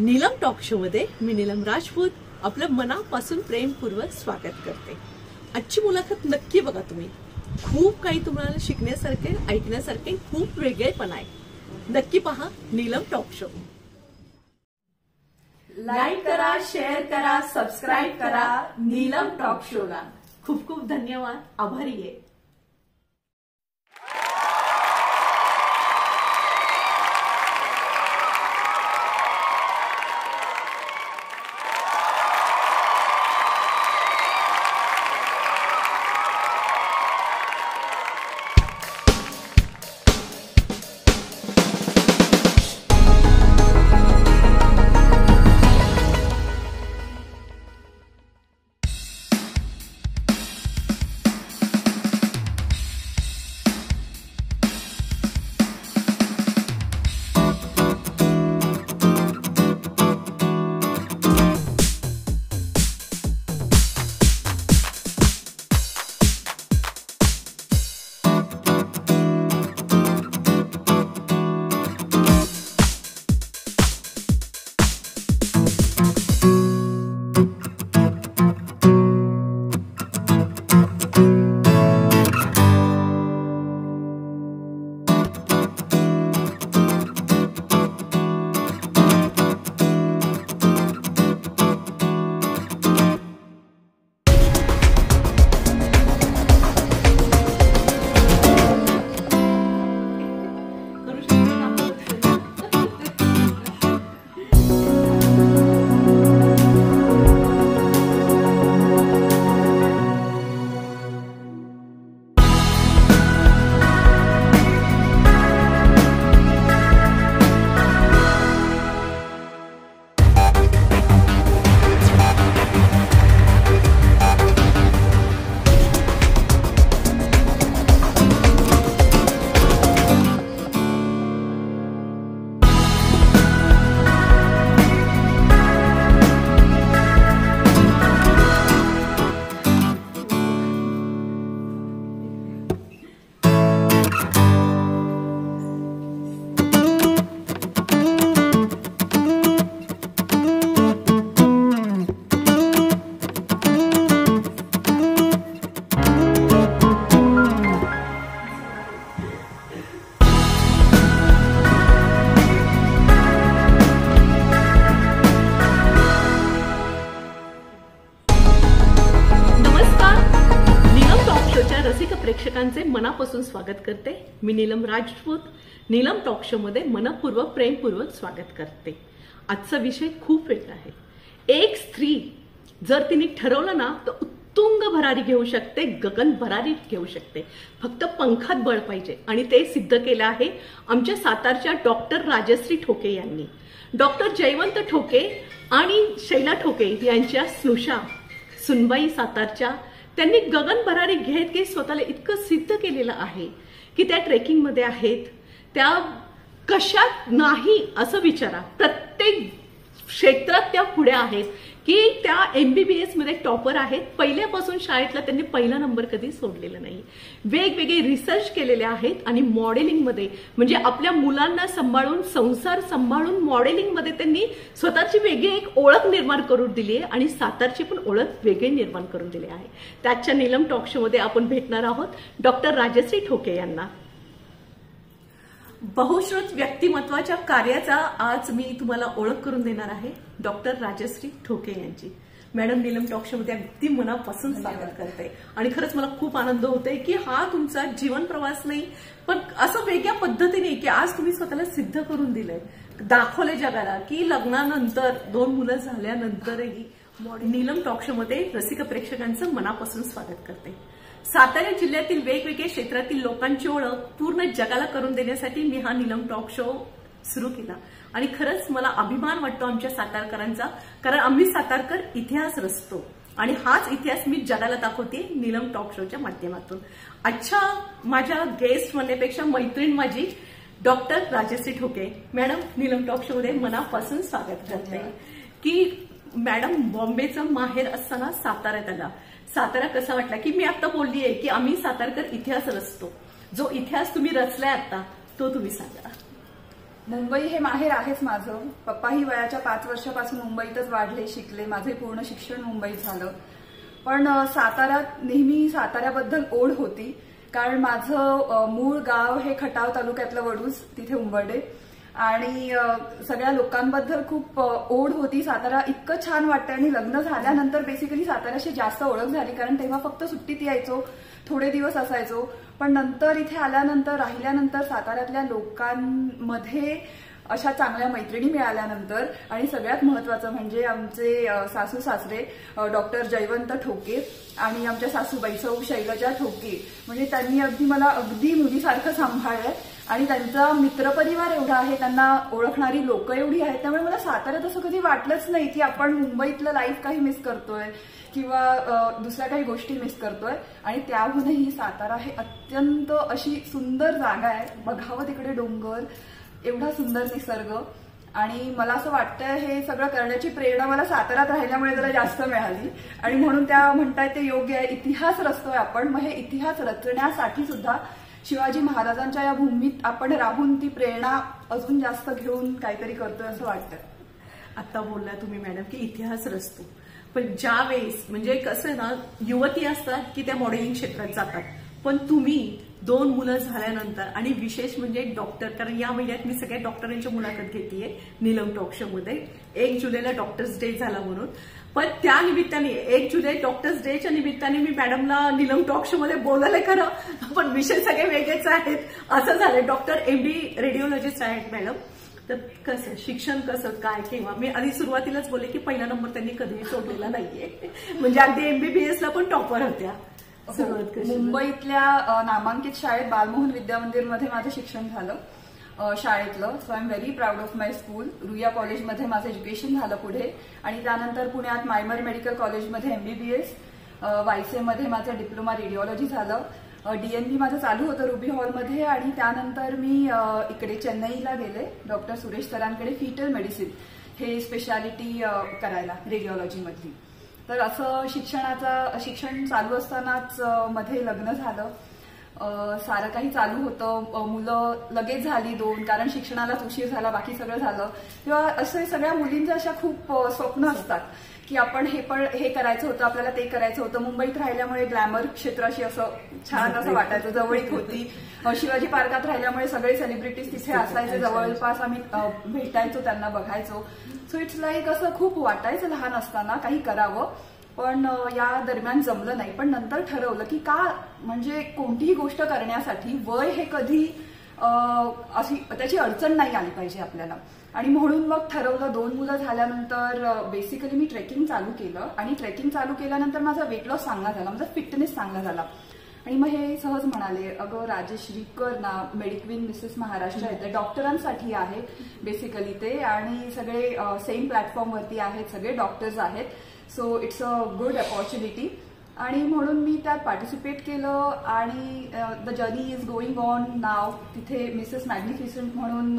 Neelam talk show मध्ये मी नीलम राजपूत आपलं मनापासून प्रेमपूर्वक स्वागत करते। आजची मुलाखत नक्की बघा तुम्ही, खूप काही तुम्हाला शिकण्यासारखे ऐकण्यासारखे खूप वेगळेपण आहे। नक्की पहा नीलम टॉक शो। लाईक करा, शेअर करा, सबस्क्राईब करा नीलम टॉक शोला। खूप खूप धन्यवाद, आभारी आहे। प्रेक्षकांचे मनापासून स्वागत करते। मी नीलम राजपूत नीलम टॉक शो मध्ये मनपूर्वक प्रेमपूर्वक स्वागत करते। आजचा विषय खूप वेगळा आहे। एक स्त्री जर तिने ठरवलं ना तर उत्तुंग भरारी घेऊ शकते, गगन भरारी घेऊ शकते। फक्त पंखात बळ पाहिजे आणि ते सिद्ध केलं आहे आमच्या सातारच्या डॉक्टर राजश्री ठोके यांनी। डॉक्टर जयवंत ठोके आणि शैला ठोके यांच्या स्नुषा सुनबाई सातारच्या त्यांनी गगन भरारी घेत स्वतःला इतकं सिद्ध केलेलं आहे की त्या ट्रेकिंग मध्ये आहेत, त्या कशात नाही असं विचारा, प्रत्येक क्षेत्रात त्या पुढे आहेत की त्या MBBS मध्ये टॉपर आहेत। पहिल्यापासून शाळेतला त्यांनी पहिला नंबर कधी सोडलेला नाही। वेगवेगळे रिसर्च केलेले आहेत आणि मॉडेलिंग मध्ये म्हणजे आपल्या मुलांना सांभाळून संसार सांभाळून मॉडेलिंग मध्ये त्यांनी स्वतःची वेगळी एक ओळख निर्माण करून दिली आहे आणि सातारची पण ओळख वेगळी निर्माण करून दिली आहे। त्याच्या नीलम टॉक शो मध्ये आपण भेटणार आहोत डॉक्टर राजश्री ठोके यांना। बहुश्रुत व्यक्तिमत्वाच्या कार्याचा आज मी तुम्हाला ओळख करून देणार आहे डॉक्टर राजश्री ठोके यांची। मॅडम नीलम टॉक शो मध्ये अगदी मनापासून स्वागत करते आणि खरंच मला खूप आनंद होतोय की हा तुमचा जीवन प्रवास नाही पण असं वेगळ्या पद्धतीने की आज तुम्ही स्वतःला सिद्ध करून दिलंय, दाखवले जगाला की लग्नानंतर 2 मुलं झाल्यानंतरही नीलम टॉक शो मध्ये रसिक प्रेक्षकांचं मनापासून स्वागत करते। सातारा जिल्ह्यातील वेगवेगळ्या क्षेत्रातील लोकांची ओळख पूर्ण जगाला करून देण्यासाठी मी हा नीलम टॉक शो सुरू केला आणि खरंच मला अभिमान वाटतो आमच्या सातारकरांचा, कारण आम्ही सातारकर इतिहास रचतो आणि हाच इतिहास मी जगाला दाखवते नीलम टॉक शोच्या माध्यमातून। अच्छा, माझ्या गेस्ट म्हणण्यापेक्षा मैत्रीण माझी डॉक्टर राजश्री ठोके मॅडम नीलम टॉक शो मध्ये मनापासून स्वागत करते की मॅडम बॉम्बेचं माहेर असताना साताऱ्यात आला। सातारा कसा वाटला की मी आता बोलली आहे की आम्ही सातारकर इतिहास रचतो, जो इतिहास तुम्ही रचलाय आता तो तुम्ही सांगा। मुंबई हे माहेर आहेच माझं. पप्पाही वयाच्या 5 वर्षापासून मुंबईतच वाढले, शिकले. माझे पूर्ण शिक्षण मुंबईत झालं. पण साताऱ्यात नेहमी साताऱ्याबद्दल ओढ होती, कारण माझं मूळ गाव हे खटाव तालुक्यातलं वडूज, तिथे उंबरडे. आणि सगळ्या लोकांबद्दल खूप ओढ होती. सातारा इतकं छान वाटतं. आणि लग्न झाल्यानंतर बेसिकली साताऱ्याशी जास्त ओळख झाली, कारण तेव्हा फक्त सुट्टीत यायचो, थोडे दिवस असायचो. पण नंतर इथे आल्यानंतर, राहिल्यानंतर साताऱ्यातल्या लोकांमध्ये अशा चांगल्या मैत्रिणी मिळाल्यानंतर, आणि सगळ्यात महत्वाचं म्हणजे आमचे सासू सासरे डॉक्टर जयवंत ठोके आणि आमच्या सासूबाई सौ शैलजा ठोके, म्हणजे त्यांनी अगदी मला अगदी मुलीसारखं सांभाळलंय. आणि त्यांचा मित्रपरिवार एवढा आहे, त्यांना ओळखणारी लोक एवढी आहेत. त्यामुळे मला साताऱ्यात असं कधी वाटलंच नाही की आपण मुंबईतलं लाईफ काही मिस करतोय किंवा दुसऱ्या काही गोष्टी मिस करतोय. आणि त्याहूनही सातारा हे अत्यंत अशी सुंदर जागा आहे. बघावं तिकडे डोंगर, एवढा सुंदर निसर्ग. आणि मला असं वाटतं हे सगळं करण्याची प्रेरणा मला साताऱ्यात राहिल्यामुळे जरा जास्त मिळाली. आणि म्हणून त्या म्हणतायत ते योग्य आहे. इतिहास रचतोय आपण, मग हे इतिहास रचण्यासाठी सुद्धा शिवाजी महाराजांच्या या भूमीत आपण राहून ती प्रेरणा अजून जास्त घेऊन काहीतरी करतोय असं वाटतं. आता बोलला तुम्ही मॅडम की इतिहास रचतो, पण ज्या वेळेस म्हणजे कसं ना, युवती असतात की त्या मॉडेलिंग क्षेत्रात जातात, पण तुम्ही 2 मुलं झाल्यानंतर, आणि विशेष म्हणजे डॉक्टर, कारण या महिन्यात मी सगळ्या डॉक्टरांच्या मुलाखत घेतेय नीलम टॉक शो मध्ये. 1 जुलैला डॉक्टर्स डे झाला म्हणून, पण त्या निमित्ताने 1 जुलै डॉक्टर्स डेच्या निमित्ताने मी मॅडमला नीलम टॉक शो मध्ये बोलायला खरं, पण विषय सगळे वेगळेच आहेत. असं झालं. डॉक्टर MD रेडिओलॉजिस्ट आहेत मॅडम. तर कसं शिक्षण कसं काय, किंवा मी आधी सुरुवातीलाच बोलले की पहिला नंबर त्यांनी कधीही सोडलेला नाहीये, म्हणजे अगदी MBBS ला पण टॉपर होत्या. मुंबईतल्या नामांकित शाळेत बालमोहन विद्या मंदिरमध्ये माझं शिक्षण झालं शाळेतलं. So I am very proud of my school. Ruia कॉलेजमध्ये माझं एज्युकेशन झालं पुढे, आणि त्यानंतर पुण्यात मायमर मेडिकल कॉलेजमध्ये MBBS, वायसेमध्ये माझं डिप्लोमा रेडिओलॉजी झालं. DNB माझं चालू होतं रुबी हॉलमध्ये. आणि त्यानंतर मी इकडे चेन्नईला गेले डॉक्टर सुरेश सरांकडे, फिटल मेडिसिन हे स्पेशालिटी करायला रेडिओलॉजीमधली. तर असं शिक्षण चालू असतानाच मध्ये लग्न झालं. सारं काही चालू होतं. मुलं लगेच झाली 2, कारण शिक्षणालाच उशीर झाला, बाकी सगळं झालं. तेव्हा असे सगळ्या मुलींच्या अशा खूप स्वप्न असतात की आपण हे करायचं होतं, आपल्याला ते करायचं होतं. मुंबईत राहिल्यामुळे ग्लॅमर क्षेत्राशी असं छान असं वाटायचं, जवळीक होती. शिवाजी पार्कात राहिल्यामुळे सगळे सेलिब्रिटीज तिथे असायचे जवळपास, आम्ही भेटायचो, त्यांना बघायचो. सो इट्स लाईक असं खूप वाटायचं लहान असताना काही करावं, पण या दरम्यान जमलं नाही. पण नंतर ठरवलं की का, म्हणजे कोणतीही गोष्ट करण्यासाठी वय हे कधी अशी त्याची अडचण नाही आली पाहिजे आपल्याला. आणि म्हणून मग ठरवलं. 2 मुलं झाल्यानंतर बेसिकली मी ट्रेकिंग चालू केलं, आणि ट्रेकिंग चालू केल्यानंतर माझा वेट लॉस चांगला झाला, माझा फिटनेस चांगला झाला. आणि मग हे सहज म्हणाले, अगं राजेश्री कर ना, मेडिक्विन मिसेस महाराष्ट्र येते, डॉक्टरांसाठी आहे बेसिकली ते, आणि सगळे सेम प्लॅटफॉर्मवरती आहेत, सगळे डॉक्टर्स आहेत. So it's a good opportunity. आणि म्हणून मी त्यात पार्टिसिपेट केलं, आणि the journey is going on नाव. तिथे मिसेस मॅग्निफिसंट म्हणून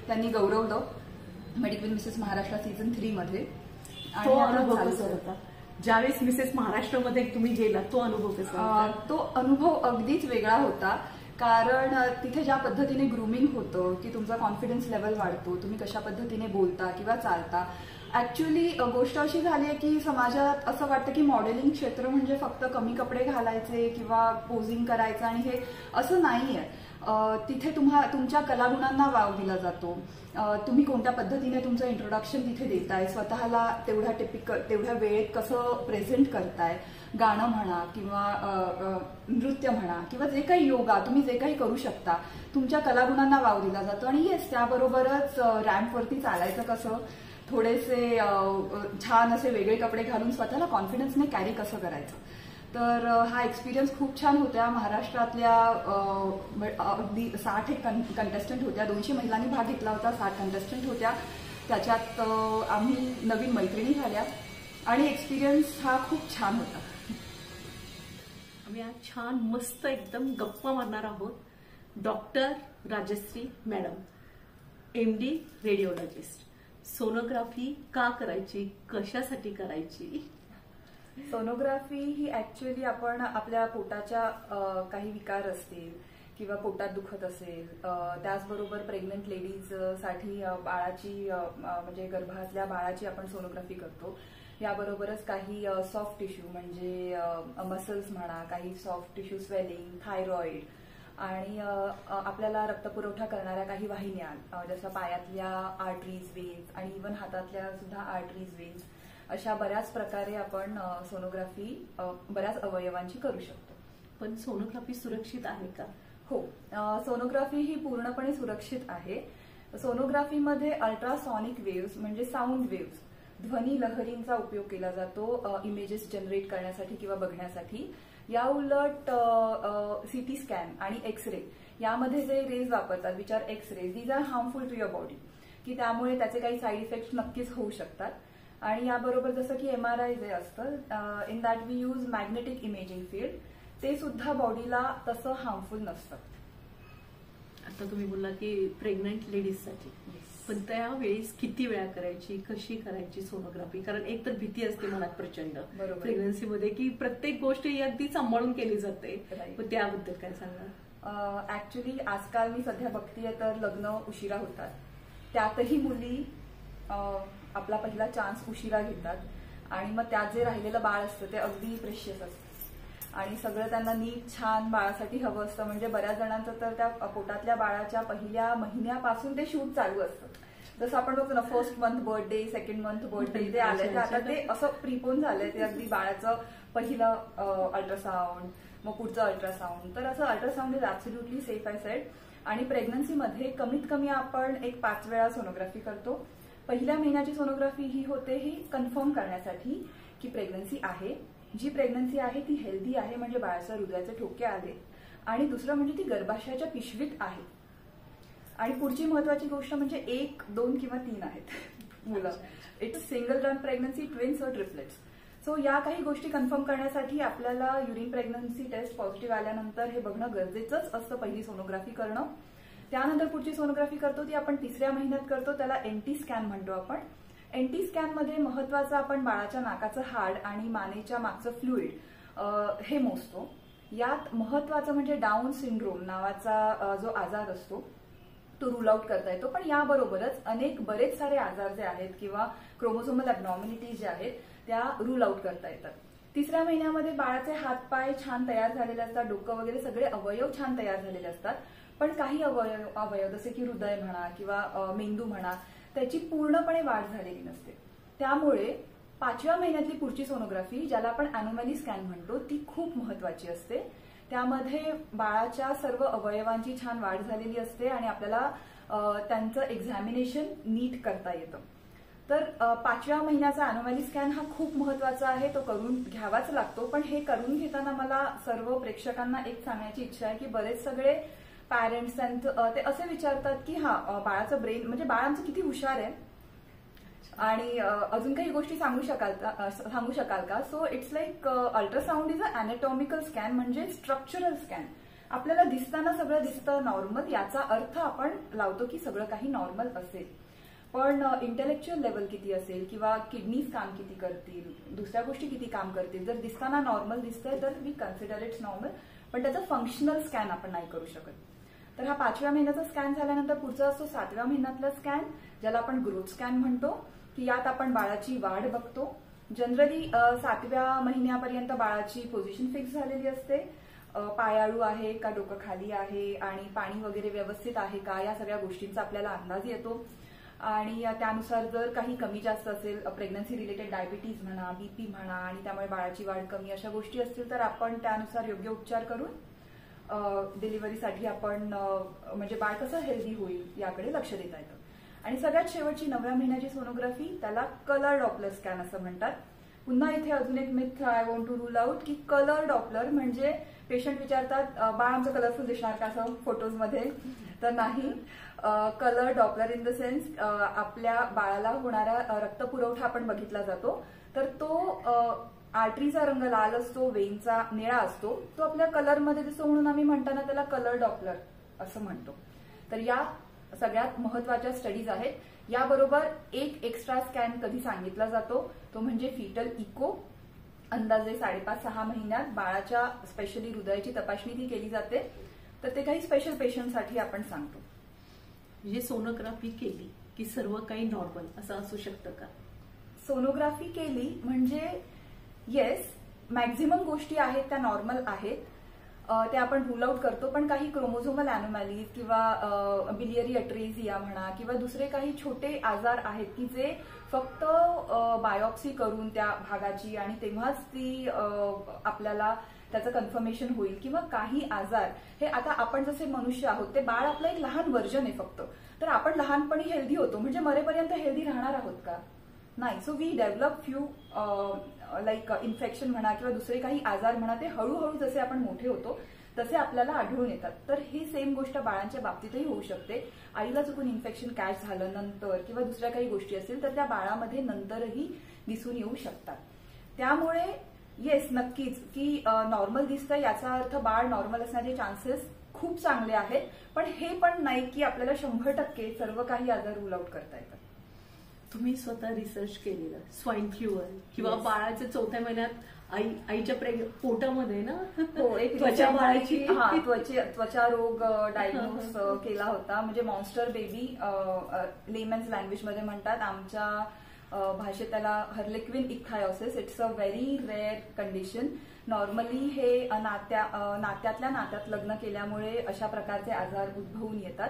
त्यांनी गौरवलं मेडिक्विन मिसेस महाराष्ट्र सीझन 3 मध्ये. तो अनुभव कसा होता ज्यावेळेस मिसेस महाराष्ट्रामध्ये तुम्ही गेला? तो अनुभव कसा? तो अनुभव अगदीच वेगळा होता, कारण तिथे ज्या पद्धतीने ग्रूमिंग होतं की तुमचा कॉन्फिडन्स लेवल वाढतो, तुम्ही कशा पद्धतीने बोलता किंवा चालता. ऍक्च्युअली गोष्ट अशी झाली आहे की समाजात असं वाटतं की मॉडेलिंग क्षेत्र म्हणजे फक्त कमी कपडे घालायचे किंवा पोझिंग करायचं, आणि हे असं नाहीये. तिथे तुमच्या कलागुणांना वाव दिला जातो. तुम्ही कोणत्या पद्धतीने तुमचं इंट्रोडक्शन तिथे देताय, स्वतःला तेवढ्या वेळेत कसं प्रेझेंट करताय, गाणं म्हणा किंवा नृत्य म्हणा किंवा जे काही योगा, तुम्ही जे काही करू शकता, तुमच्या कलागुणांना वाव दिला जातो. आणि येस, त्याबरोबरच रॅम्पवरती चालायचं कसं, थोडेसे छान असे वेगळे कपडे घालून स्वतःला कॉन्फिडन्सने कॅरी कसं करायचं. तर हा एक्सपिरियन्स खूप छान होता. महाराष्ट्रातल्या अगदी 60 कंटेस्टंट होत्या, 200 महिलांनी भाग घेतला होता, 60 कंटेस्टंट होत्या. त्याच्यात आम्ही नवीन मैत्रिणी झाल्या, आणि एक्सपिरियन्स हा खूप छान होता. आम्ही आज छान मस्त एकदम गप्पा मारणार आहोत. Doctor Rajshree madam, MD radiologist. Sonography का करायची, कशासाठी करायची? सोनोग्राफी ही ऍक्च्युअली आपण आपल्या पोटाच्या काही विकार असतील किंवा पोटात दुखत असेल, त्याचबरोबर प्रेग्नंट लेडीज साठी बाळाची म्हणजे गर्भातल्या बाळाची आपण सोनोग्राफी करतो. याबरोबरच काही सॉफ्ट टिश्यू म्हणजे मसल्स म्हणा, काही सॉफ्ट टिश्यू स्वेलिंग, थायरॉइड आणि आपल्याला रक्तपुरवठा करणाऱ्या काही वाहिन्या जसं पायातल्या आर्टरीज, वेन्स आणि इव्हन हातातल्या सुद्धा आर्टरीज, वेन्स अशा बऱ्याच प्रकारे आपण सोनोग्राफी बऱ्याच अवयवांची करू शकतो. पण सोनोग्राफी सुरक्षित आहे का? हो, सोनोग्राफी ही पूर्णपणे सुरक्षित आहे. सोनोग्राफीमध्ये अल्ट्रासॉनिक वेव्स म्हणजे साऊंड वेव्स, ध्वनी लहरींचा उपयोग केला जातो इमेजेस जनरेट करण्यासाठी किंवा बघण्यासाठी. या उलट सीटी स्कॅन आणि एक्सरे यामध्ये जे रेज वापरतात, which are X rays, these are harmful to your body, की त्यामुळे त्याचे काही साईड इफेक्ट नक्कीच होऊ शकतात. आणि याबरोबर जसं की MRI जे असतं, in that we use magnetic imaging field, ते सुद्धा बॉडीला तसं हार्मफुल नसतं. आता तुम्ही बोलला की प्रेग्नंट लेडीजसाठी, पण त्यावेळेस किती वेळा करायची, कशी करायची सोनोग्राफी? कारण एक तर भीती असते मनात प्रचंड प्रेग्नन्सीमध्ये की प्रत्येक गोष्ट ही अगदी सांभाळून केली जाते, पण त्याबद्दल काय सांगा? ऍक्च्युली आजकाल मी सध्या बघतीये तर लग्न उशिरा होतात, त्यातही मुली आपला पहिला चान्स उशिरा घेतात आणि मग त्यात जे राहिलेलं बाळ असतं ते अगदी प्रेशियस असतं आणि सगळं त्यांना नीट छान बाळासाठी हवं असतं. म्हणजे बऱ्याच जणांचं तर त्या पोटातल्या बाळाच्या पहिल्या महिन्यापासून ते शूट चालू असतं. जसं आपण बघतो ना, first month birthday, second month birthday ते आलंय, आता ते असं प्रीपोन झालंय. ते अगदी बाळाचं पहिलं अल्ट्रासाऊंड, मग पुढचं अल्ट्रासाऊंड. तर असं ultrasound is absolutely safe I said. आणि प्रेग्नन्सीमध्ये कमीत कमी आपण एक 5 वेळा सोनोग्राफी करतो. पहिल्या महिन्याची सोनोग्राफी ही होते ही कन्फर्म करण्यासाठी की प्रेग्नन्सी आहे, जी प्रेग्नन्सी आहे ती हेल्दी आहे, म्हणजे बाळाच्या हृदयाचे ठोके आले, आणि दुसरं म्हणजे ती गर्भाशयाच्या पिशवीत आहे. आणि पुढची महत्वाची गोष्ट म्हणजे 1, 2 किंवा 3 आहेत मुलं. It's single run pregnancy, twins और ट्रिपलेट्स. सो या काही गोष्टी कन्फर्म करण्यासाठी आपल्याला युरिन प्रेग्नन्सी टेस्ट पॉझिटिव्ह आल्यानंतर हे बघणं गरजेचंच असतं, पहिली सोनोग्राफी करणं. त्यानंतर पुढची सोनोग्राफी करतो ती आपण 3ऱ्या महिन्यात करतो, त्याला NT स्कॅन म्हणतो आपण. NT स्कॅनमध्ये महत्वाचं आपण बाळाच्या नाकाचं हाड आणि मानेच्या मागचं फ्लुइड हे मोजतो. यात महत्वाचं म्हणजे डाऊन सिंड्रोम नावाचा जो आजार असतो तो रूल आउट करता येतो. पण याबरोबरच बरेच सारे आजार जे आहेत किंवा क्रोमोसोमल अबनॉर्मॅलिटीज जे आहेत त्या रूल आउट करता येतात. 3ऱ्या महिन्यामध्ये बाळाचे हातपाय छान तयार झालेले असतात, डोकं वगैरे सगळे अवयव छान तयार झालेले असतात. पण काही अवयव जसे की हृदय म्हणा किंवा मेंदू म्हणा, त्याची पूर्णपणे वाढ झालेली नसते. त्यामुळे 5व्या महिन्यातली पुढची सोनोग्राफी, ज्याला आपण अॅनोमॅली स्कॅन म्हणतो, ती खूप महत्वाची असते. त्यामध्ये बाळाच्या सर्व अवयवांची छान वाढ झालेली असते आणि आपल्याला त्यांचं एक्झामिनेशन नीट करता येतं. तर 5व्या महिन्याचा अॅनोमॅली स्कॅन हा खूप महत्वाचा आहे, तो करून घ्यावाच लागतो. पण हे करून घेताना मला सर्व प्रेक्षकांना एक सांगण्याची इच्छा आहे की बरेच सगळे पॅरेंट्स ते असे विचारतात की बाळाचं ब्रेन म्हणजे बाळ आमचं किती हुशार आहे आणि अजून काही गोष्टी सांगू शकाल का? So it's like ultrasound is a anatomical scan, म्हणजे स्ट्रक्चरल स्कॅन. आपल्याला दिसताना सगळं दिसतं नॉर्मल, याचा अर्थ आपण लावतो की सगळं काही नॉर्मल असेल. पण इंटेलेक्च्युअल लेवल किती असेल किंवा किडनीज काम किती करतील, दुसऱ्या गोष्टी किती काम करतील, जर दिसताना नॉर्मल दिसतंय तर वी कन्सिडर इट्स नॉर्मल, पण त्याचं फंक्शनल स्कॅन आपण नाही करू शकत. तर हा 5व्या महिन्याचा स्कॅन झाल्यानंतर पुढचा असतो 7व्या महिन्यातला स्कॅन, ज्याला आपण ग्रोथ स्कॅन म्हणतो, की यात आपण बाळाची वाढ बघतो. जनरली 7व्या महिन्यापर्यंत बाळाची पोझिशन फिक्स झालेली असते, पायाळू आहे का, डोकं खाली आहे आणि पाणी वगैरे व्यवस्थित आहे का, या सगळ्या गोष्टींचा आपल्याला अंदाज येतो. आणि त्यानुसार जर काही कमी जास्त असेल, प्रेग्नन्सी रिलेटेड डायबिटीज म्हणा, BP म्हणा आणि त्यामुळे बाळाची वाढ कमी अशा गोष्टी असतील तर आपण त्यानुसार योग्य उपचार करून डिलिव्हरीसाठी आपण म्हणजे बाळ कसं हेल्दी होईल याकडे लक्ष देता येतं. आणि सगळ्यात शेवटची 9व्या महिन्याची सोनोग्राफी, त्याला कलर डॉपलर स्कॅन असं म्हणतात. पुन्हा इथे अजून एक myth I want to rule out की कलर डॉपलर म्हणजे पेशंट विचारतात बाळ आमचं कलरफुल दिसणार का असं फोटोजमध्ये, तर नाही. Colour Doppler in the sense आपल्या बाळाला होणारा रक्तपुरवठा आपण बघितला जातो, तर तो आर्टरीचा रंग लाल असतो, वेनचा निळा असतो, तो आपल्या कलरमध्ये दिसतो म्हणून आम्ही म्हणताना त्याला कलर डॉपलर असं म्हणतो. तर या सगळ्यात महत्वाच्या स्टडीज आहेत. याबरोबर एक एक्स्ट्रा स्कॅन कधी सांगितला जातो तो म्हणजे फिटल इको. अंदाजे 5.5-6 महिन्यात बाळाच्या स्पेशली हृदयाची तपासणी ती केली जाते. तर ते काही स्पेशल पेशंटसाठी आपण सांगतो. म्हणजे सोनोग्राफी केली की सर्व काही नॉर्मल असं असू शकतं का? सोनोग्राफी केली म्हणजे येस, मॅक्झिमम गोष्टी आहेत त्या नॉर्मल आहेत, ते आपण रूल आउट करतो. पण काही क्रोमोझोमल अॅनोमॅलीज किंवा बिलियरी अट्रेझिया म्हणा किंवा दुसरे काही छोटे आजार आहेत की जे फक्त बायोप्सी करून त्या भागाची आणि तेव्हाच ती आपल्याला त्याचं कन्फर्मेशन होईल. किंवा काही आजार हे आता आपण जसे मनुष्य आहोत, ते बाळ आपलं एक लहान व्हर्जन आहे फक्त, तर आपण लहानपणी हेल्दी होतो म्हणजे मरेपर्यंत हेल्दी राहणार आहोत का? नाही. So we develop few like infection म्हणा किंवा दुसरे काही आजार म्हणा, ते हळूहळू जसे आपण मोठे होतो तसे आपल्याला आढळून येतात. तर ही सेम गोष्ट बाळांच्या बाबतीतही होऊ शकते. आईला चुकून इन्फेक्शन कॅच झालं नंतर किंवा दुसऱ्या काही गोष्टी असतील तर त्या बाळामध्ये नंतरही दिसून येऊ शकतात. त्यामुळे येस, नक्कीच की नॉर्मल दिसतं याचा अर्थ बाळ नॉर्मल असण्याचे चान्सेस खूप चांगले आहेत. पण हे पण नाही की आपल्याला 100% सर्व काही आजार रूल आउट करता येतात. तुम्ही स्वतः रिसर्च केलेलं स्वाईन फ्लूवर किंवा Yes. बाळाच्या 4थ्या महिन्यात आईच्या पोटामध्ये ना हो, एक त्वचा बाळाची त्वचा रोग डायग्नोज केला होता. म्हणजे मॉन्स्टर बेबी लेमन्स लँग्वेजमध्ये म्हणतात, आमच्या भाषेत त्याला harlequin ichthyosis. It's a very rare condition. Normally हे नात्यातल्या नात्यात लग्न केल्यामुळे अशा प्रकारचे आजार उद्भवून येतात.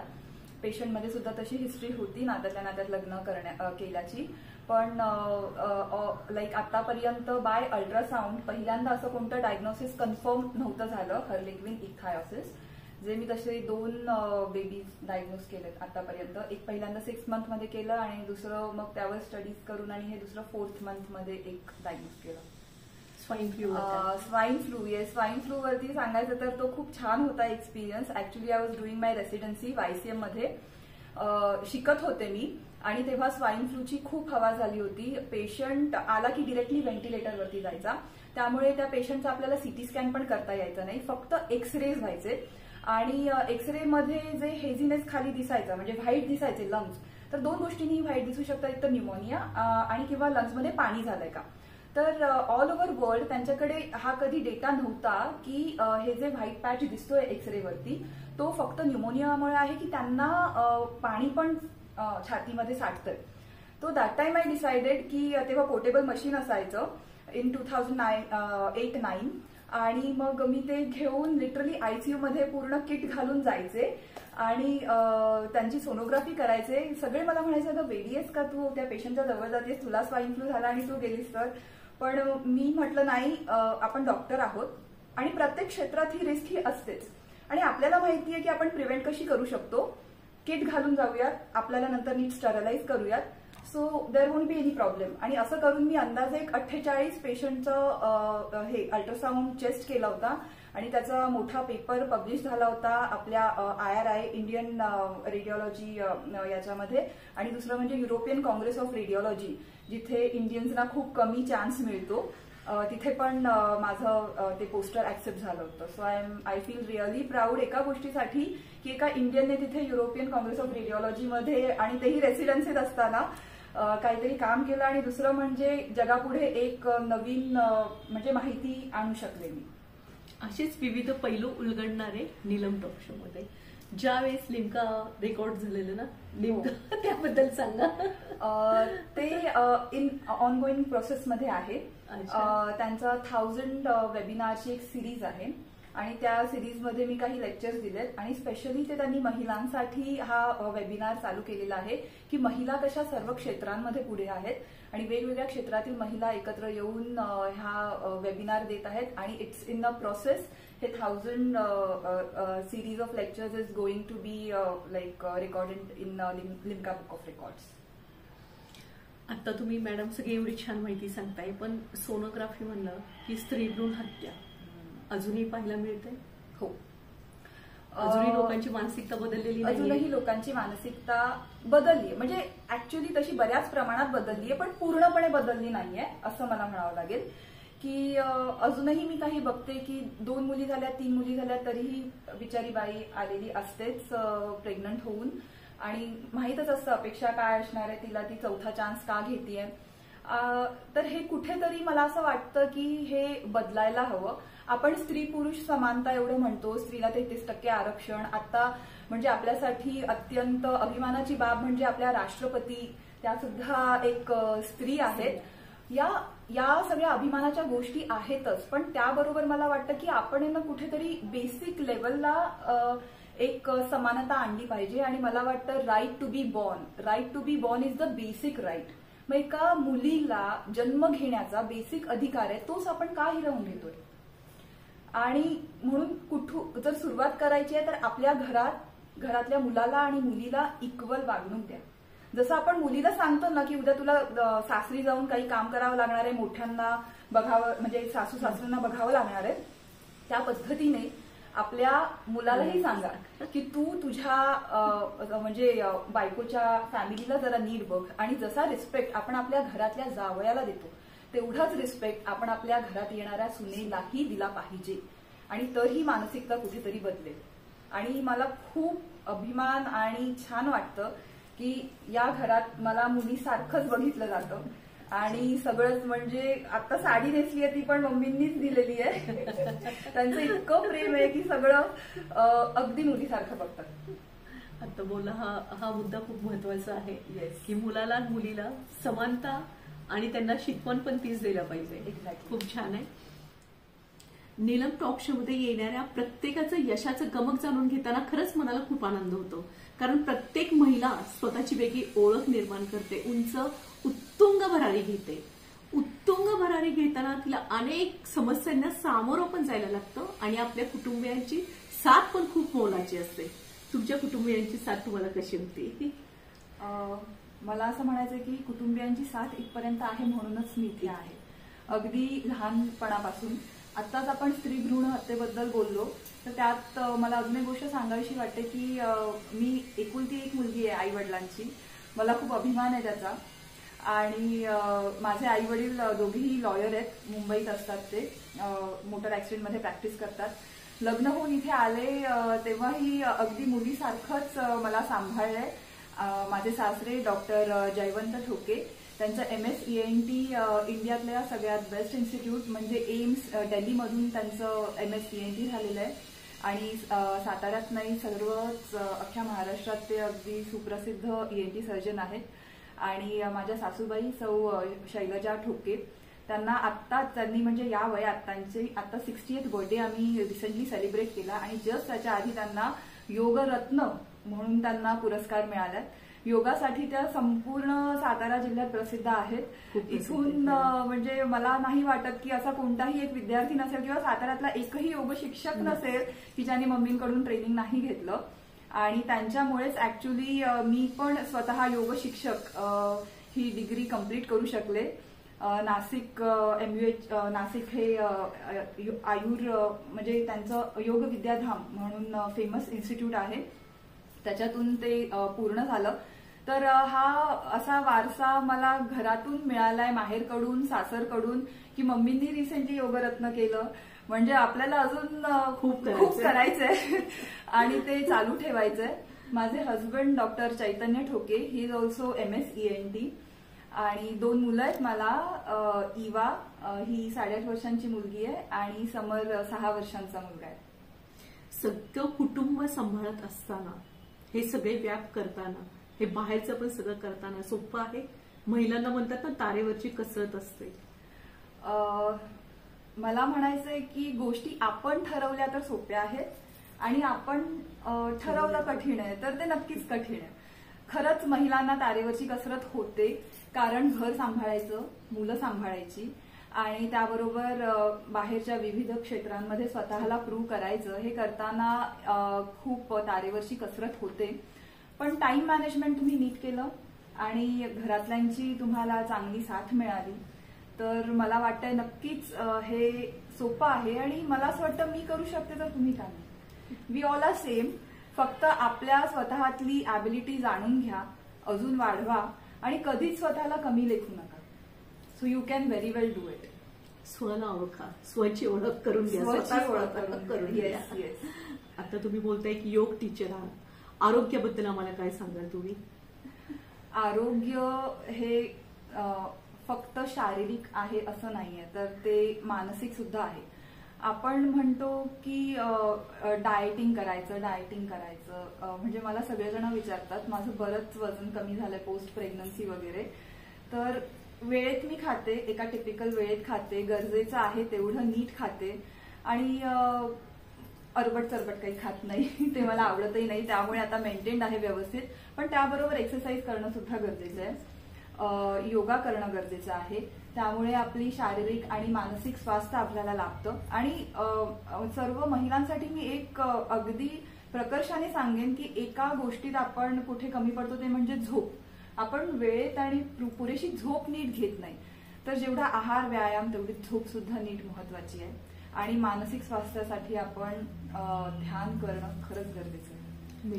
पेशंटमध्ये सुद्धा तशी हिस्ट्री होती नात्यातल्या नात्यात लग्न केल्याची. पण लाईक आतापर्यंत बाय अल्ट्रासाऊंड पहिल्यांदा असं कोणतं डायग्नोसिस कन्फर्म नव्हतं झालं हर्लेक्विन इक्थायोसिस. जे मी तसे 2 बेबीज डायग्नोज केलेत आतापर्यंत. एक पहिल्यांदा 6 मंथमध्ये केलं आणि दुसरं मग त्यावर स्टडीज करून आणि हे दुसरं 4th मंथमध्ये एक डायग्नोज केलं. Swine flu. स्वाईन फ्लू वरती सांगायचं तर तो खूप छान होता experience. Actually I was doing my residency YCM मध्ये शिकत होते मी आणि तेव्हा स्वाईन फ्लूची खूप हवा झाली होती. पेशंट आला की डिरेक्टली व्हेंटिलेटरवरती जायचा, त्यामुळे त्या पेशंटचा आपल्याला सीटी स्कॅन पण करता यायचं नाही, फक्त एक्सरेज व्हायचे. आणि एक्सरे मध्ये जे हेझीनेस खाली दिसायचं म्हणजे व्हाईट दिसायचे लंग्स, तर 2 गोष्टींनी व्हाईट दिसू शकतात, एक तर न्यूमोनिया आणि किंवा लंग्समध्ये पाणी झालंय का. तर ऑल ओव्हर वर्ल्ड त्यांच्याकडे हा कधी डेटा नव्हता की हे जे व्हाईट पॅच दिसतोय एक्सरेवरती तो फक्त न्यूमोनियामुळे आहे की त्यांना पाणी पण छातीमध्ये साठतंय. तो दॅट टाइम आय डिसाइडेड की तेव्हा पोर्टेबल मशीन असायचं इन 2008-9 आणि मग मी ते घेऊन लिटरली ICU मध्ये पूर्ण किट घालून जायचे आणि त्यांची सोनोग्राफी करायचे. सगळे मला म्हणायचे, अगं वेडी आहेस का तू, त्या पेशंटच्या जवळ जातेस, तुला स्वाईन फ्लू झाला आणि तू गेलीस तर. पण मी म्हटलं नाही, आपण डॉक्टर आहोत आणि प्रत्येक क्षेत्रात ही रिस्क ही असतेच आणि आपल्याला माहितीये की आपण प्रिव्हेंट कशी करू शकतो. किट घालून जाऊयात, आपल्याला नंतर नीट स्टरलाइज करूयात, so there won't be any problem. आणि असं करून मी अंदाजे एक 48 पेशंटचं हे अल्ट्रासाऊंड चेस्ट केला होता आणि त्याचा मोठा पेपर पब्लिश झाला होता आपल्या IRI इंडियन रेडिओलॉजी याच्यामध्ये. आणि दुसरं म्हणजे युरोपियन काँग्रेस ऑफ रेडिओलॉजी, जिथे इंडियन्सना खूप कमी चान्स मिळतो, तिथे पण माझं ते पोस्टर ऍक्सेप्ट झालं होतं. So I feel really proud एका गोष्टीसाठी की एका इंडियनने तिथे युरोपियन काँग्रेस ऑफ रेडिओलॉजीमध्ये आणि तेही रेसिडेन्सीत असताना काहीतरी काम केलं. आणि दुसरं म्हणजे जगापुढे एक नवीन म्हणजे माहिती आणू शकले मी. असेच विविध पैलू उलगडणारे नीलम टॉक शो मध्ये ज्यावेळेस लिम्का रेकॉर्ड झालेलं ना, नेमकं त्याबद्दल सांगा. ते इन ऑनगोईंग प्रोसेसमध्ये आहे. त्यांचा 1000 वेबिनारची एक सिरीज आहे आणि त्या सिरीजमध्ये मी काही लेक्चर्स दिलेत आणि स्पेशली ते त्यांनी महिलांसाठी हा वेबिनार चालू केलेला आहे की महिला कशा सर्व क्षेत्रांमध्ये पुढे आहेत आणि वेगवेगळ्या क्षेत्रातील महिला एकत्र येऊन हा वेबिनार देत आहेत आणि इट्स इन अ प्रोसेस. हे 1000 series of lectures is going to be like recorded in Limca book of records. आता तुम्ही मॅडम सगळी एवढी छान माहिती सांगताय, पण सोनोग्राफी म्हणलं की स्त्री भ्रूण हत्या अजूनही पाहायला मिळते. हो, अजूनही लोकांची मानसिकता बदललेली नाही. अजूनही लोकांची मानसिकता बदलली, म्हणजे ऍक्च्युअली तशी बऱ्याच प्रमाणात बदलली आहे पण पूर्णपणे बदलली नाहीये असं मला म्हणावं लागेल. की अजूनही मी काही बघते की 2 मुली झाल्या 3 मुली झाल्या तरीही बिचारी बाई आलेली असतेच प्रेग्नंट होऊन आणि माहीतच असतं अपेक्षा काय असणार आहे तिला, ती 4था चान्स का घेतेय. तर हे कुठेतरी मला असं वाटतं की हे बदलायला हवं. आपण स्त्री पुरुष समानता एवढं म्हणतो, स्त्रीला 33% आरक्षण. आता म्हणजे आपल्यासाठी अत्यंत अभिमानाची बाब म्हणजे आपल्या राष्ट्रपती त्या सुद्धा एक स्त्री आहेत. या सगळ्या अभिमानाच्या गोष्टी आहेतच, पण त्याबरोबर मला वाटतं की आपण कुठेतरी बेसिक लेवलला एक समानता आणली पाहिजे. आणि मला वाटतं right to be born is the basic right. मग एका मुलीला जन्म घेण्याचा बेसिक अधिकार आहे, तोच आपण का हिरावून घेतोय? आणि म्हणून जर सुरुवात करायची आहे तर आपल्या घरातल्या मुलाला आणि मुलीला इक्वल वागणूक द्या. जसं आपण मुलीला सांगतो ना की उद्या तुला सासरी जाऊन काही काम करावं लागणार आहे, मोठ्यांना बघावं म्हणजे सासू सासऱ्यांना बघावं लागणार आहे, त्या पद्धतीने आपल्या मुलालाही सांगा की तू तुझ्या म्हणजे बायकोच्या फॅमिलीला जरा नीट बघ. आणि जसा रिस्पेक्ट आपण आपल्या घरातल्या जावयाला देतो तेवढाच रिस्पेक्ट आपण आपल्या घरात येणाऱ्या सुनेलाही दिला पाहिजे. आणि तर ही मानसिकता कुठेतरी बदलेल. आणि मला खूप अभिमान आणि छान वाटतं की या घरात मला मुलीसारखंच बघितलं जातं. आणि सगळंच म्हणजे आता साडी नेसली आहे ती पण मम्मींनीच दिलेली आहे. त्यांचं इतकं प्रेम आहे की सगळं अगदी मुलीसारखं बघतात. आता बोला, हा मुद्दा खूप महत्वाचा आहे. येस, की मुलाला आणि मुलीला समानता आणि त्यांना शिकवण पण तीच दिलं पाहिजे. एक्झॅक्टली. खूप छान आहे. नीलम टॉक शो मध्ये येणाऱ्या प्रत्येकाचं यशाचं गमक जाणून घेताना खरंच मनाला खूप आनंद होतो. कारण प्रत्येक महिला स्वतःची वेगळी ओळख निर्माण करते, उंच उत्तुंग भरारी घेते. उत्तुंग भरारी घेताना तिला अनेक समस्यांना सामोरं पण जायला लागतं. आणि आपल्या कुटुंबियांची साथ पण खूप मोलाची असते. तुमच्या कुटुंबियांची साथ तुम्हाला कशी होती? मला असं म्हणायचं की कुटुंबियांची साथ इथपर्यंत आहे म्हणूनच मी इथे आहे. अगदी लहानपणापासून. आत्ताच आपण स्त्री भ्रूण हत्येबद्दल बोललो तर त्यात मला अजून एक गोष्ट सांगावीशी वाटते की मी एकुलती एक मुलगी आहे आई वडिलांची. मला खूप अभिमान आहे त्याचा. आणि माझे आई वडील दोघेही लॉयर आहेत, मुंबईत असतात. ते मोटर ऍक्सिडेंटमध्ये प्रॅक्टिस करतात. लग्न होऊन इथे आले तेव्हाही अगदी मुलीसारखंच मला सांभाळलंय. माझे सासरे डॉक्टर जयवंत ठोके, त्यांचं MSENT इंडियातल्या सगळ्यात बेस्ट इन्स्टिट्यूट म्हणजे एम्स दिल्लीमधून त्यांचं MSENT झालेलं आहे. आणि साताऱ्यात नाही सर्वच अख्ख्या महाराष्ट्रात ते अगदी सुप्रसिद्ध ENT सर्जन आहेत. आणि माझ्या सासूबाई सौ शैलजा ठोके, त्यांनी म्हणजे या वयात त्यांची आता 60th बर्थडे आम्ही रिसेंटली सेलिब्रेट केला. आणि जस्ट त्याच्या आधी त्यांना योगरत्न म्हणून त्यांना पुरस्कार मिळाला. योगासाठी त्या संपूर्ण सातारा जिल्ह्यात प्रसिद्ध आहेत. इथून म्हणजे मला नाही वाटत की असा कोणताही एक विद्यार्थी नसेल किंवा साताऱ्यातला एकही योग शिक्षक नसेल की ज्याने मम्मींकडून ट्रेनिंग नाही घेतलं. आणि त्यांच्यामुळेच ऍक्च्युली मी पण स्वतः योग शिक्षक ही डिग्री कंप्लीट करू शकले. नाशिक MUH नाशिक हे आयुर म्हणजे त्यांचं योग विद्याधाम म्हणून फेमस इन्स्टिट्यूट आहे, त्याच्यातून ते पूर्ण झालं. तर हा असा वारसा मला घरातून मिळालाय, माहेरकडून सासरकडून, की मम्मींनी रिसेंटली योगरत्न केलं. म्हणजे आपल्याला अजून खूप करायचंय आणि ते चालू ठेवायचंय. माझे हस्बंड डॉक्टर चैतन्य ठोके, ही इज ऑल्सो MSENT. आणि 2 मुलं आहेत मला. इवा ही 8.5 वर्षांची मुलगी आहे आणि समर 6 वर्षांचा मुलगा आहे. सगळं कुटुंब सांभाळत असताना, हे सगळे व्याप करताना, हे बाहेरचं पण सगळं करताना सोपं आहे? महिलांना म्हणतात ना तारेवरची कसरत असते. मला म्हणायचंय की गोष्टी आपण ठरवल्या तर सोप्या आहेत आणि आपण ठरवलं कठीण आहे तर ते नक्कीच कठीण आहे. खरंच महिलांना तारेवरची कसरत होते, कारण घर सांभाळायचं, मुलं सांभाळायची आणि त्याबरोबर बाहेरच्या विविध क्षेत्रांमध्ये स्वतःला प्रूव्ह करायचं. हे करताना खूप तारेवरची कसरत होते. पण टाइम मॅनेजमेंट तुम्ही नीट केलं आणि घरातल्यांची तुम्हाला चांगली साथ मिळाली तर मला वाटतंय नक्कीच हे सोपं आहे. आणि मला असं वाटतं मी करू शकते तर तुम्ही का नाही. We all are same. फक्त आपल्या स्वतःतली ॲबिलिटी जाणून घ्या, अजून वाढवा आणि कधीच स्वतःला कमी लेखू नका. So you can very well do it. स्वला ओळखा, स्वची ओळख करून घ्या, स्वतःची ओळख करून घ्या. Yes yes. आता तुम्ही बोलताय की योग टीचर आहात, आरोग्याबद्दल आम्हाला काय सांगाल तुम्ही? आरोग्य हे फक्त शारीरिक आहे असं नाहीये, तर ते मानसिक सुद्धा आहे. आपण म्हणतो की डाएटिंग करायचं म्हणजे मला सगळेजण विचारतात, माझं बरंच वजन कमी झालंय पोस्ट प्रेग्नन्सी वगैरे. तर वेळेत मी खाते, एका टिपिकल वेळेत खाते, गरजेचं आहे तेवढं नीट खाते आणि अरबट चरबट काही खात नाही. ते मला आवडतही नाही, त्यामुळे आता मेंटेन्ड आहे व्यवस्थित. पण त्याबरोबर एक्सरसाइज करणं सुद्धा गरजेचं आहे, योगा करणं गरजेचं आहे. त्यामुळे आपली शारीरिक आणि मानसिक स्वास्थ्य आपल्याला लाभतं. आणि सर्व महिलांसाठी मी एक अगदी प्रकर्षाने सांगेन की एका गोष्टीत आपण कुठे कमी पडतो ते म्हणजे झोप. आपण वेळेत आणि पुरेशी झोप नीट घेत नाही. तर जेवढा आहार व्यायाम तेवढी झोप सुद्धा नीट महत्वाची आहे. आणि मानसिक स्वास्थ्यासाठी आपण ध्यान करणं खरंच गरजेचं आहे.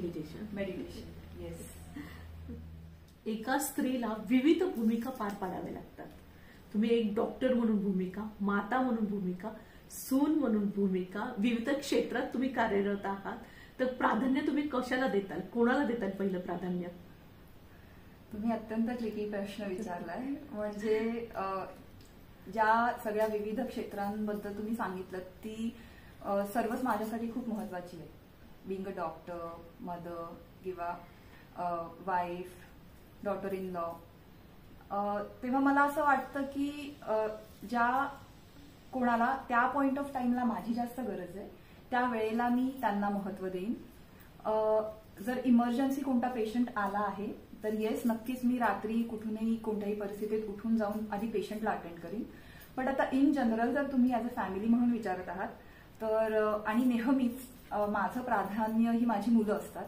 Meditation yes. एका स्त्रीला विविध भूमिका पार पाडाव्या लागतात. तुम्ही एक डॉक्टर म्हणून भूमिका, माता म्हणून भूमिका, सून म्हणून भूमिका, विविध क्षेत्रात तुम्ही कार्यरत आहात. तर प्राधान्य तुम्ही कशाला देताल, कोणाला देताल पहिलं प्राधान्य? तुम्ही अत्यंत ट्रिकी प्रश्न विचारलाय. म्हणजे ज्या सगळ्या विविध क्षेत्रांबद्दल तुम्ही सांगितलं ती सर्वच माझ्यासाठी खूप महत्वाची आहे. बिंग अ डॉक्टर, मदर किंवा वाईफ, डॉटर इन लॉ. तेव्हा मला असं वाटतं की ज्या कोणाला त्या पॉइंट ऑफ टाइमला माझी जास्त गरज आहे त्या वेळेला मी त्यांना महत्व देईन. जर इमर्जन्सी कोणता पेशंट आला आहे तर येस नक्कीच मी रात्री कुठूनही कोणत्याही परिस्थितीत उठून जाऊन आधी पेशंटला अटेंड करीन. पण आता इन जनरल जर तुम्ही ऍज अ फॅमिली म्हणून विचारत आहात तर आणि नेहमीच माझं प्राधान्य ही माझी मुलं असतात.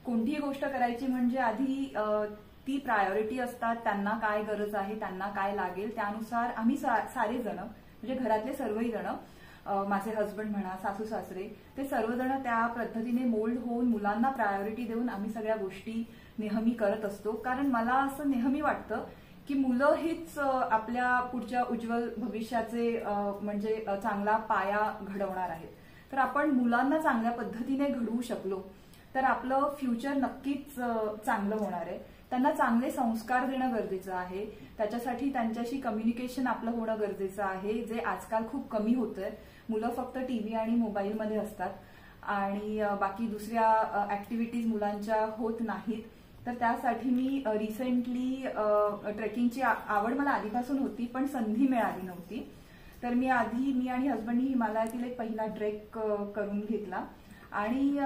कोणतीही गोष्ट करायची म्हणजे आधी ती प्रायोरिटी असतात. त्यांना काय गरज आहे, त्यांना काय लागेल त्यानुसार आम्ही सारे जण म्हणजे घरातले सर्वही जण, माझे हस्बंड म्हणा, सासू सासरे, ते सर्वजण त्या पद्धतीने मोल्ड होऊन मुलांना प्रायोरिटी देऊन आम्ही सगळ्या गोष्टी नेहमी करत असतो. कारण मला असं नेहमी वाटतं की मुलं हीच आपल्या पुढच्या उज्ज्वल भविष्याचे म्हणजे चांगला पाया घडवणार आहेत. तर आपण मुलांना चांगल्या पद्धतीने घडवू शकलो तर आपलं फ्युचर नक्कीच चांगलं होणार आहे. त्यांना चांगले संस्कार देणं गरजेचं आहे. त्याच्यासाठी त्यांच्याशी कम्युनिकेशन आपलं होणं गरजेचं आहे, जे आजकाल खूप कमी होतंय. मुलं फक्त टीव्ही आणि मोबाईलमध्ये असतात आणि बाकी दुसऱ्या ऍक्टिव्हिटीज मुलांच्या होत नाहीत. तर त्यासाठी मी रिसेंटली ट्रेकिंगची आवड मला आधीपासून होती पण संधी मिळाली नव्हती. तर मी आणि हस्बंडनी हिमालयातील एक पहिला ट्रेक करून घेतला. आणि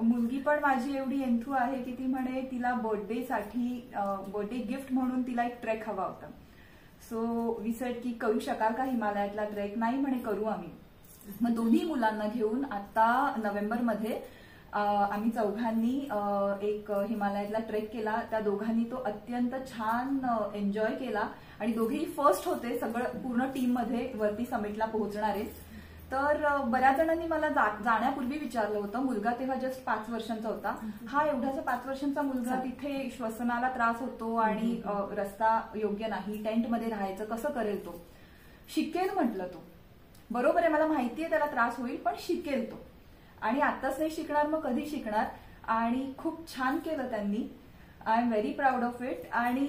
मुलगी पण माझी एवढी एन्थू आहे की ती म्हणे तिला बर्थडे गिफ्ट म्हणून तिला एक ट्रेक हवा होता. सो वी सेड की करू शकाल का हिमालयातला ट्रेक? नाही म्हणे करू आम्ही. मग दोन्ही मुलांना घेऊन आता नोव्हेंबरमध्ये आम्ही चौघांनी एक हिमालयातला ट्रेक केला. त्या दोघांनी तो अत्यंत छान एन्जॉय केला आणि दोघेही फर्स्ट होते सगळं पूर्ण टीम मध्ये वरती समिटला पोहोचणारे. तर बऱ्याच जणांनी मला जाण्यापूर्वी विचारलं होतं. मुलगा तेव्हा जस्ट 5 वर्षांचा होता. हा एवढाचा 5 वर्षांचा मुलगा तिथे श्वसनाला त्रास होतो आणि रस्ता योग्य नाही, टेंटमध्ये राहायचं कसं करेल तो? शिकेल म्हटलं तो. बरोबर आहे, मला माहितीये त्याला त्रास होईल पण शिकेल तो. आणि आताच नाही शिकणार मग कधी शिकणार? आणि खूप छान केलं त्यांनी. I am very proud of it. आणि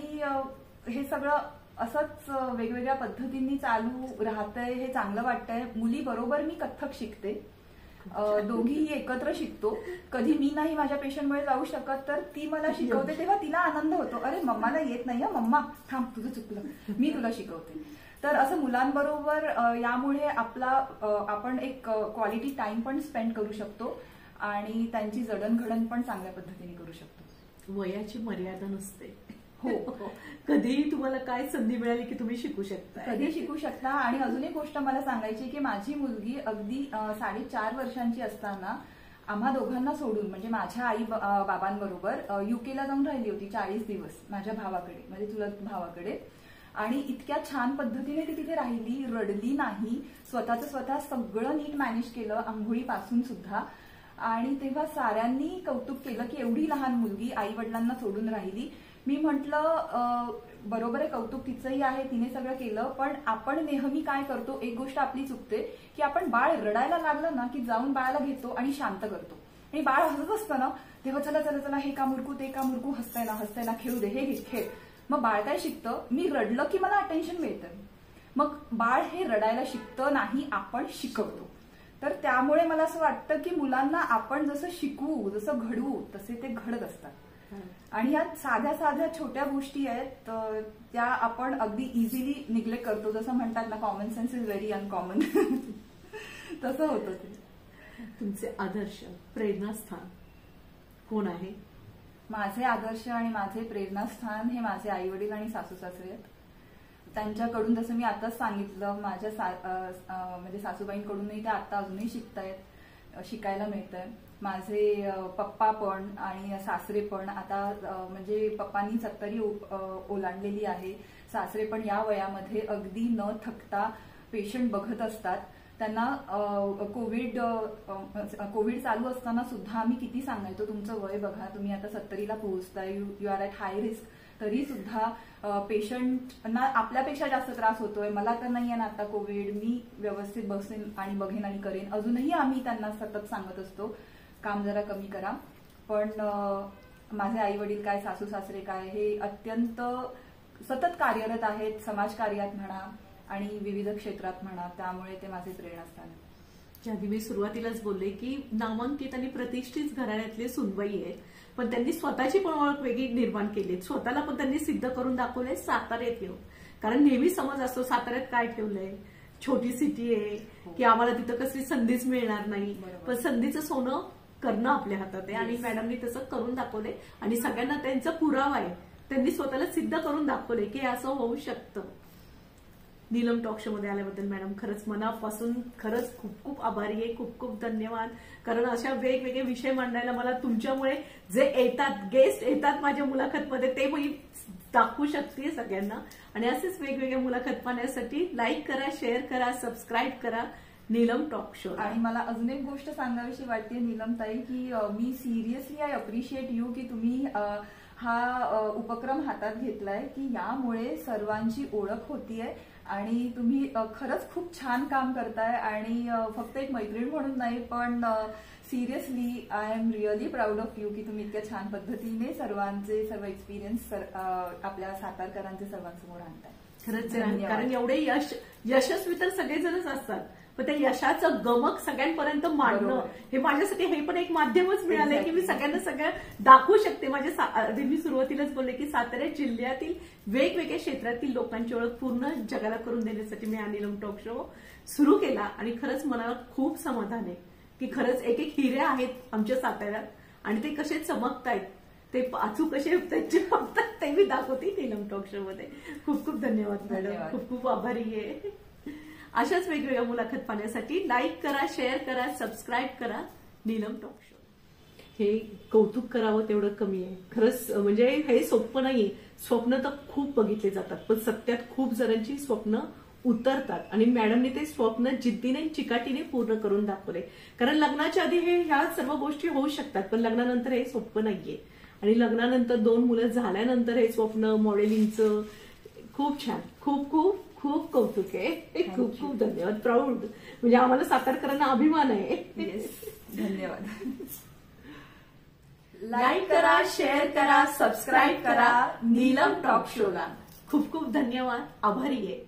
हे सगळं असंच वेगवेगळ्या पद्धतींनी चालू राहतंय, हे चांगलं वाटतंय. मुली बरोबर मी कथ्थक शिकते, दोघीही एकत्र शिकतो. कधी मी नाही माझ्या पेशंटमुळे जाऊ शकत तर ती मला शिकवते, तेव्हा तिला आनंद होतो. अरे मम्माला येत नाही, मम्मा थांब तुझं चुकलं, मी तुला शिकवते. तर असं मुलांबरोबर यामुळे आपण एक क्वालिटी टाइम पण स्पेंड करू शकतो आणि त्यांची जडणघडण पण चांगल्या पद्धतीने करू शकतो. वयाची मर्यादा नसते. हो, कधीही तुम्हाला काय संधी मिळाली की तुम्ही शिकू शकता, कधी शिकू शकता. आणि अजून एक गोष्ट मला सांगायची की माझी मुलगी अगदी 4.5 वर्षांची असताना आम्हा दोघांना सोडून म्हणजे माझ्या आई बाबांबरोबर युकेला जाऊन राहिली होती 40 दिवस माझ्या भावाकडे, म्हणजे चुलत भावाकडे. आणि इतक्या छान पद्धतीने ती तिथे राहिली, रडली नाही, स्वतः सगळं नीट मॅनेज केलं, आंघोळीपासून सुद्धा. आणि तेव्हा साऱ्यांनी कौतुक केलं की एवढी लहान मुलगी आई वडिलांना सोडून राहिली. मी म्हटलं बरोबर आहे, कौतुक तिचंही आहे, तिने सगळं केलं. पण आपण नेहमी काय करतो, एक गोष्ट आपली चुकते की आपण बाळ रडायला लागलं ना की जाऊन बाळाला घेतो आणि शांत करतो. आणि बाळ हसत असतं ना तेव्हा चला चला चला हे का मुरकू ते का मुरकू, हसताय ना खेळू दे, हे खेळ. मग बाळ काय शिकतं, मी रडलं की मला अटेन्शन मिळतं. मग बाळ हे रडायला शिकतं नाही, आपण शिकवतो. तर त्यामुळे मला असं वाटतं की मुलांना आपण जसं शिकवू, जसं घडवू, तसे ते घडत असतात. आणि या साध्या साध्या छोट्या गोष्टी आहेत त्या आपण अगदी इझिली निग्लेक्ट करतो. जसं म्हणतात ना, common sense is very uncommon. तसं होतं ते. तुमचे आदर्श प्रेरणास्थान कोण आहे? माझे आदर्श आणि माझे प्रेरणास्थान हे माझे आई वडील आणि सासू सासरे आहेत. त्यांच्याकडून जसं मी आताच सांगितलं, माझ्या म्हणजे सासूबाईंकडूनही ते आता अजूनही शिकायला मिळतंय. माझे पप्पा पण आणि सासरे पण आता म्हणजे पप्पांनी 70 ओलांडलेली आहे. सासरे पण या वयामध्ये अगदी न थकता पेशंट बघत असतात. त्यांना कोविड चालू असताना सुद्धा आम्ही किती सांगायचो, तुमचं वय बघा, तुम्ही आता 70ला पोहोचताय, you are at high risk. तरी सुद्धा पेशंटना आपल्यापेक्षा जास्त त्रास होतोय. मला तर नाहीये ना आता कोविड, मी व्यवस्थित बसेन आणि बघेन आणि करेन. अजूनही आम्ही त्यांना सतत सांगत असतो, काम जरा कमी करा. पण माझे आई वडील काय, सासू सासरे काय, हे अत्यंत सतत कार्यरत आहेत, समाजकार्यात म्हणा आणि विविध क्षेत्रात म्हणा. त्यामुळे ते माझे प्रेरणास्थान आहे. ज्यादी मी सुरुवातीलाच बोलले की नामांकित आणि प्रतिष्ठित घराण्यातले सुनबाई आहेत, पण त्यांनी स्वतःची पण ओळख वेगळी निर्माण केली. स्वतःला पण त्यांनी सिद्ध करून दाखवलंय साताऱ्यात येऊन. कारण नेहमी समज असतो साताऱ्यात काय ठेवलंय, छोटी सिटी आहे की आम्हाला तिथं कसली संधीच मिळणार नाही. पण संधीचं सोनं करणं आपल्या हातात आहे आणि मॅडमनी तसं करून दाखवलंय आणि सगळ्यांना त्यांचा पुरावा आहे. त्यांनी स्वतःला सिद्ध करून दाखवलंय की असं होऊ शकतं. नीलम टॉक शो मध्ये आल्याबद्दल मॅडम खरंच मनापासून खरंच खूप खूप आभारी आहे. खूप खूप धन्यवाद. कारण अशा वेगवेगळे विषय मांडायला मला तुमच्यामुळे जे येतात गेस्ट येतात माझ्या मुलाखतमध्ये ते मी दाखवू शकते सगळ्यांना. आणि असेच वेगवेगळ्या मुलाखत पाहण्यासाठी लाईक करा, शेअर करा, सबस्क्राईब करा नीलम टॉक शो. आणि मला अजून एक गोष्ट सांगावीशी वाटते नीलम ताई, की मी सिरियसली आय अप्रिशिएट यू की तुम्ही हा उपक्रम हातात घेतलाय, की यामुळे सर्वांची ओळख होतीये आणि तुम्ही खरंच खूप छान काम करताय. आणि फक्त एक मैत्रीण म्हणून नाही, पण seriously I am really proud of you की तुम्ही इतक्या छान पद्धतीने सर्वांचे सर्व एक्सपिरियन्स आपल्या सातारकरांचे सर्वांसमोर आणताय. खरंच, कारण एवढे यशस्वी तर सगळेजणच असतात, पण त्या यशाचं गमक सगळ्यांपर्यंत मांडणं हे माझ्यासाठी हे पण एक माध्यमच मिळालंय की मी सगळ्यांना सगळं दाखवू शकते. मी सुरुवातीलाच बोलले की सातारा जिल्ह्यातील वेगवेगळ्या क्षेत्रातील लोकांची ओळख पूर्ण जगाला करून देण्यासाठी मी नीलम टॉक शो सुरू केला. आणि खरंच मनाला खूप समाधान आहे की खरंच एक एक हिरे आहेत आमच्या साताऱ्यात आणि ते कसे चमकतायत, ते पाचू कसे चमकतात ते मी दाखवते नीलम टॉक शो मध्ये. खूप खूप धन्यवाद मॅडम. खूप खूप आभारी आहे. अशाच वेगवेगळ्या मुलाखत पाहण्यासाठी लाईक करा, शेअर करा, सबस्क्राईब करा नीलम टॉक शो. हे कौतुक करावं तेवढं कमी आहे. खरंच म्हणजे हे सोपं नाहीये. स्वप्न तर खूप बघितले जातात, पण सत्यात खूप जणांची स्वप्न उतरतात आणि मॅडमने ते स्वप्न जिद्दीने चिकाटीने पूर्ण करून दाखवले. कारण लग्नाच्या आधी ह्या सर्व गोष्टी होऊ शकतात, पण लग्नानंतर हे सोपं नाहीये. आणि लग्नानंतर 2 मुलं झाल्यानंतर हे स्वप्न मॉडेलिंगचं खूप छान. खूप खूप खूप कौतुक आहे. खूप खूप धन्यवाद. प्राऊड म्हणजे आम्हाला सातारकरांना अभिमान आहे. धन्यवाद. लाईक करा, शेअर करा, सबस्क्राईब करा नीलम टॉक शोला. खूप खूप धन्यवाद. आभारी आहे.